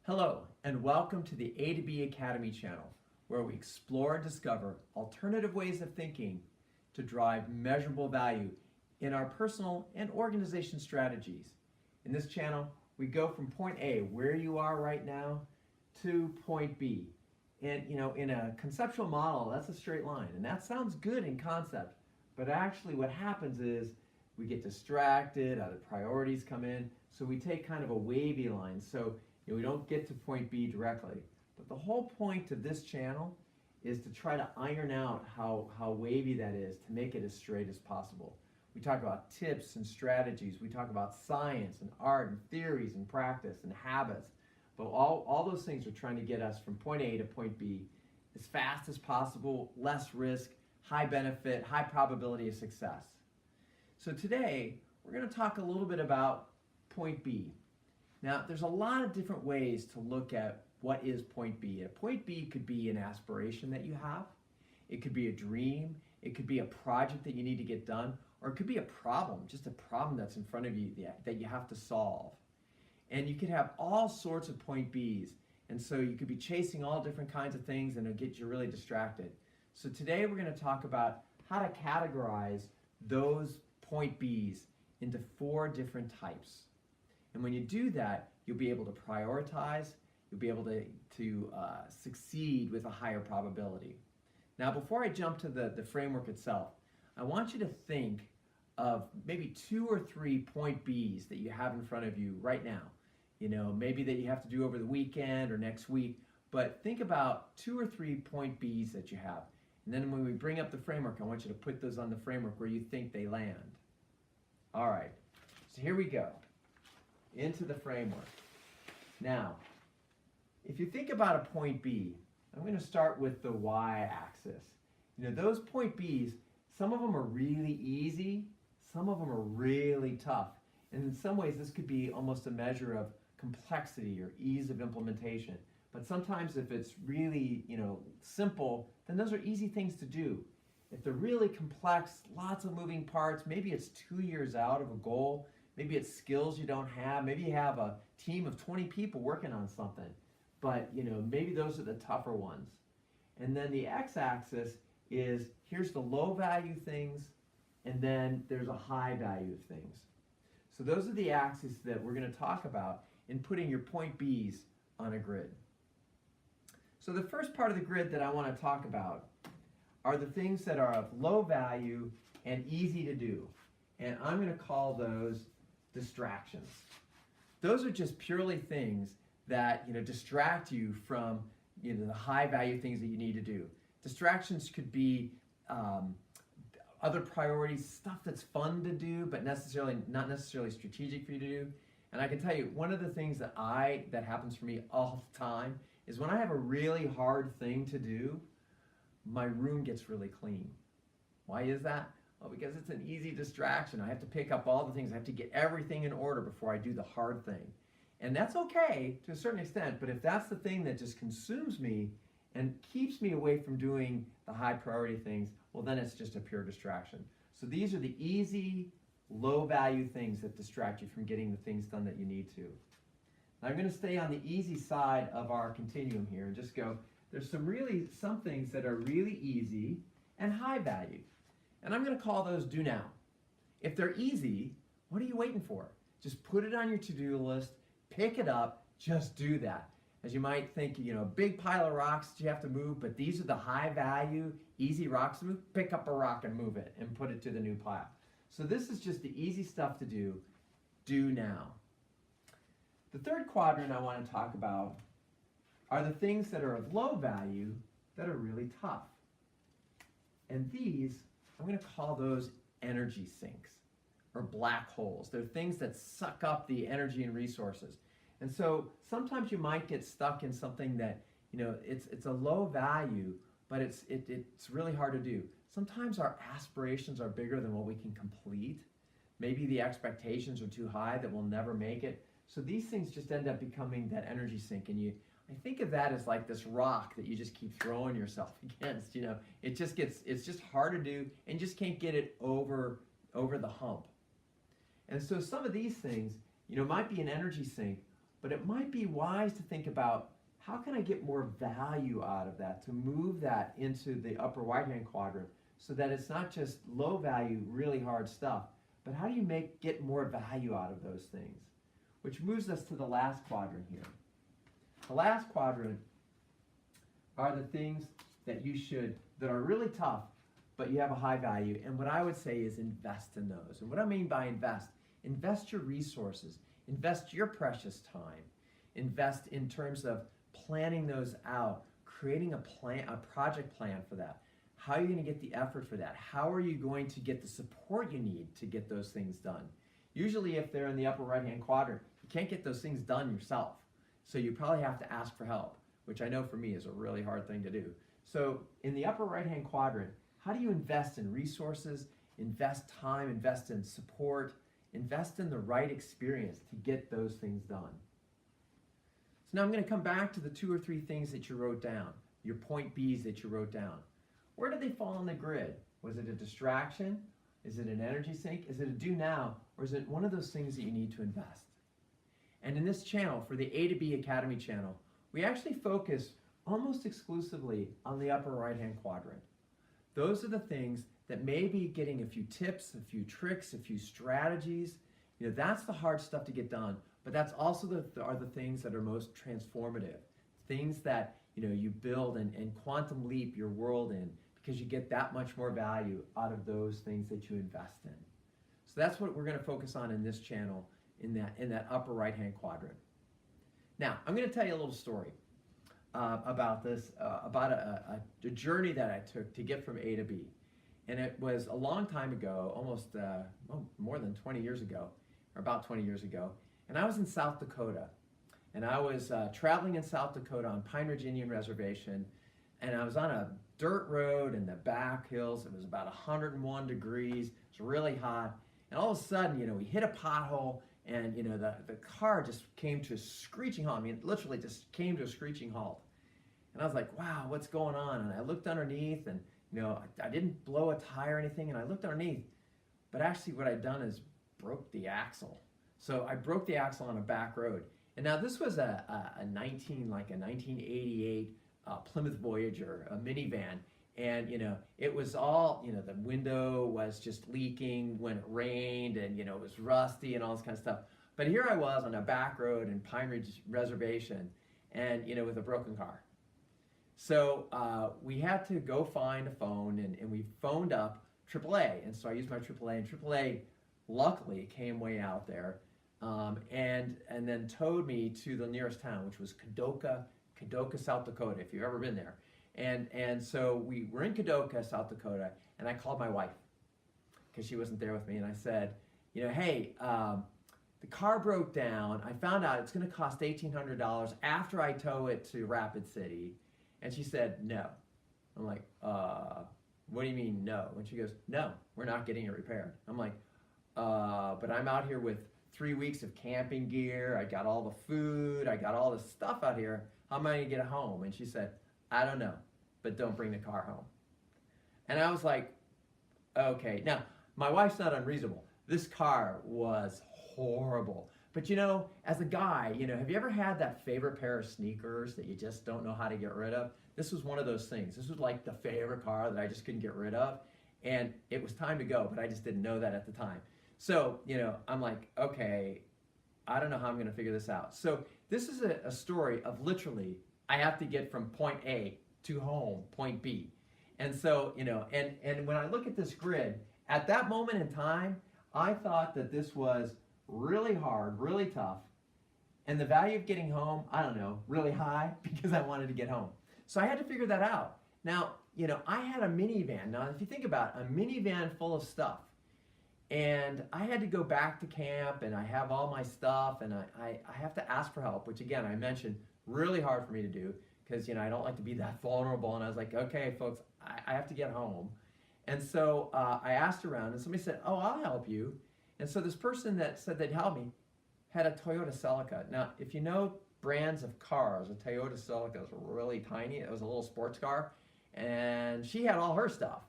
Hello, and welcome to the A to B Academy channel, where we explore and discover alternative ways of thinking to drive measurable value in our personal and organization strategies. In this channel, we go from point A, where you are right now, to point B. And in a conceptual model, that's a straight line, and that sounds good in concept, but actually what happens is we get distracted, other priorities come in, so we take kind of a wavy line. So we don't get to point B directly. But the whole point of this channel is to try to iron out how wavy that is, to make it as straight as possible. We talk about tips and strategies. We talk about science and art and theories and practice and habits. But all those things are trying to get us from point A to point B as fast as possible, less risk, high benefit, high probability of success. So today, we're going to talk a little bit about point B. Now, there's a lot of different ways to look at what is point B. A point B could be an aspiration that you have. It could be a dream. It could be a project that you need to get done. Or it could be a problem, just a problem that's in front of you that you have to solve. And you could have all sorts of point Bs. And so you could be chasing all different kinds of things and it'll get you really distracted. So today we're going to talk about how to categorize those point Bs into 4 different types. And when you do that, you'll be able to prioritize, you'll be able to succeed with a higher probability. Now, before I jump to the framework itself, I want you to think of maybe 2 or 3 point Bs that you have in front of you right now. Maybe that you have to do over the weekend or next week, but think about 2 or 3 point Bs that you have. And then when we bring up the framework, I want you to put those on the framework where you think they land. All right, so here we go. Into the framework. Now, if you think about a point B, I'm going to start with the y-axis. Those point Bs, some of them are really easy, some of them are really tough. And in some ways, this could be almost a measure of complexity or ease of implementation. But sometimes if it's really, simple, then those are easy things to do. If they're really complex, lots of moving parts, maybe it's 2 years out of a goal, maybe it's skills you don't have. Maybe you have a team of 20 people working on something. But, maybe those are the tougher ones. And then the x-axis is, here's the low value things, and then there's a high value of things. So those are the axes that we're going to talk about in putting your point Bs on a grid. So the first part of the grid that I want to talk about are the things that are of low value and easy to do. And I'm going to call those distractions. Those are just purely things that distract you from the high value things that you need to do. Distractions could be other priorities, stuff that's fun to do but not necessarily strategic for you to do. And I can tell you, one of the things that happens for me all the time is when I have a really hard thing to do, my room gets really clean. Why is that? Well, because it's an easy distraction. I have to pick up all the things. I have to get everything in order before I do the hard thing. And that's okay to a certain extent, but if that's the thing that just consumes me and keeps me away from doing the high priority things, well, then it's just a pure distraction. So these are the easy, low value things that distract you from getting the things done that you need to. Now, I'm going to stay on the easy side of our continuum here and just go, there's some things that are really easy and high value. And I'm going to call those do now. If they're easy, what are you waiting for? Just put it on your to-do list, pick it up, just do that. As you might think, a big pile of rocks that you have to move, but these are the high value, easy rocks to move. Pick up a rock and move it and put it to the new pile. So this is just the easy stuff to do now. The third quadrant I want to talk about are the things that are of low value that are really tough. And these, I'm going to call those energy sinks or black holes. They're things that suck up the energy and resources. And so sometimes you might get stuck in something that, it's a low value, but it's really hard to do. Sometimes our aspirations are bigger than what we can complete. Maybe the expectations are too high that we'll never make it. So these things just end up becoming that energy sink. And I think of that as like this rock that you just keep throwing yourself against. It's just hard to do and just can't get it over the hump. And so some of these things, might be an energy sink, but it might be wise to think about how can I get more value out of that, to move that into the upper right-hand quadrant so that it's not just low value, really hard stuff, but how do you get more value out of those things? Which moves us to the last quadrant here. The last quadrant are the things that that are really tough, but you have a high value. And what I would say is invest in those. And what I mean by invest your resources, invest your precious time, invest in terms of planning those out, creating a project plan for that. How are you going to get the effort for that? How are you going to get the support you need to get those things done? Usually if they're in the upper right-hand quadrant, you can't get those things done yourself. So you probably have to ask for help, which I know for me is a really hard thing to do. So in the upper right-hand quadrant, how do you invest in resources, invest time, invest in support, invest in the right experience to get those things done? So now I'm going to come back to the 2 or 3 things that you wrote down, your point B's that you wrote down. Where do they fall on the grid? Was it a distraction? Is it an energy sink? Is it a do now? Or is it one of those things that you need to invest? And in this channel, for the A to B Academy channel, we actually focus almost exclusively on the upper right-hand quadrant. Those are the things that may be getting a few tips, a few tricks, a few strategies. That's the hard stuff to get done, but that's also are the things that are most transformative. Things that you build and quantum leap your world in, because you get that much more value out of those things that you invest in. So that's what we're going to focus on in this channel, in that upper right-hand quadrant. Now, I'm going to tell you a little story about this, about a journey that I took to get from A to B. And it was a long time ago, almost more than 20 years ago, or about 20 years ago. And I was in South Dakota. And I was traveling in South Dakota on Pine Ridge Indian Reservation. And I was on a dirt road in the back hills. It was about 101 degrees. It was really hot. And all of a sudden, we hit a pothole. And the car just came to a screeching halt. I mean, it literally just came to a screeching halt. And I was like, wow, what's going on? And I looked underneath, and I didn't blow a tire or anything. And I looked underneath, but actually what I'd done is broke the axle. So I broke the axle on a back road. And now this was a 1988 Plymouth Voyager, a minivan. And, it was all, the window was just leaking when it rained, and, it was rusty and all this kind of stuff. But here I was on a back road in Pine Ridge Reservation, and, with a broken car. So we had to go find a phone, and we phoned up AAA. And so I used my AAA, and AAA luckily came way out there, and then towed me to the nearest town, which was Kadoka, South Dakota, if you've ever been there. And so we were in Kadoka, South Dakota, and I called my wife because she wasn't there with me, and I said, hey, the car broke down. I found out it's going to cost $1,800 after I tow it to Rapid City. And she said, no. I'm like, what do you mean no? And she goes, no, we're not getting it repaired. I'm like, but I'm out here with 3 weeks of camping gear. I got all the food. I got all the stuff out here. How am I going to get it home? And she said, I don't know, but don't bring the car home. And I was like, okay. Now, my wife's not unreasonable. This car was horrible. But as a guy, have you ever had that favorite pair of sneakers that you just don't know how to get rid of? This was one of those things. This was like the favorite car that I just couldn't get rid of. And it was time to go, but I just didn't know that at the time. So, I'm like, okay, I don't know how I'm going to figure this out. So this is a story of literally, I have to get from point A to home, point B. And so, and when I look at this grid, at that moment in time, I thought that this was really hard, really tough. And the value of getting home, I don't know, really high because I wanted to get home. So I had to figure that out. Now, I had a minivan. Now, if you think about it, a minivan full of stuff. And I had to go back to camp, and I have all my stuff, and I have to ask for help, which again, I mentioned, really hard for me to do because, I don't like to be that vulnerable. And I was like, okay, folks, I have to get home. And so I asked around, and somebody said, oh, I'll help you. And so this person that said they'd help me had a Toyota Celica. Now, if you know brands of cars, a Toyota Celica was really tiny. It was a little sports car. And she had all her stuff.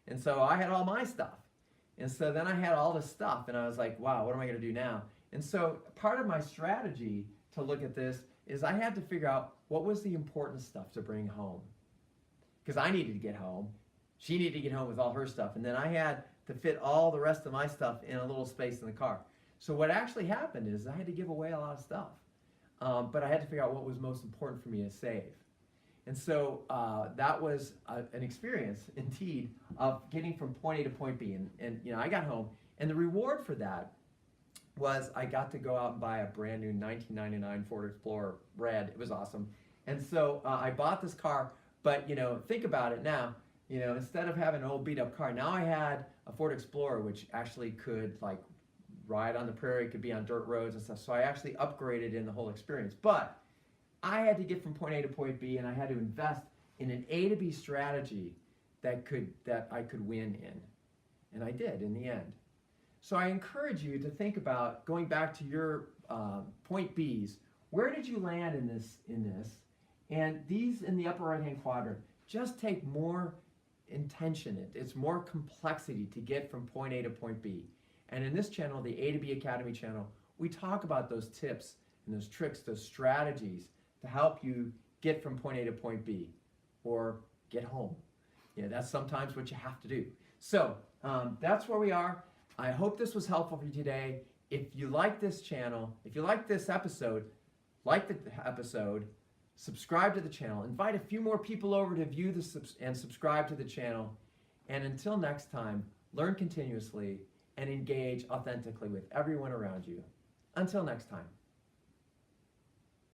And so I had all my stuff. And so then I had all this stuff. And I was like, wow, what am I going to do now? And so part of my strategy to look at this is I had to figure out what was the important stuff to bring home. Because I needed to get home. She needed to get home with all her stuff. And then I had to fit all the rest of my stuff in a little space in the car. So what actually happened is I had to give away a lot of stuff. But I had to figure out what was most important for me to save. And so that was an experience, indeed, of getting from point A to point B. And you know, I got home, and the reward for that was I got to go out and buy a brand new 1999 Ford Explorer red. It was awesome. And so I bought this car, but you know, think about it now. You know, instead of having an old beat up car, now I had a Ford Explorer, which actually could like ride on the prairie, could be on dirt roads and stuff. So I actually upgraded in the whole experience. But I had to get from point A to point B, and I had to invest in an A to B strategy that I could win in. And I did in the end. So I encourage you to think about going back to your point Bs. Where did you land in this? And these in the upper right-hand quadrant just take more intention. It's more complexity to get from point A to point B. And in this channel, the A to B Academy channel, we talk about those tips and those tricks, those strategies to help you get from point A to point B or get home. You know, that's sometimes what you have to do. So that's where we are. I hope this was helpful for you today. If you like this channel, if you like this episode, subscribe to the channel, invite a few more people over to view and subscribe to the channel. And until next time, learn continuously and engage authentically with everyone around you. Until next time.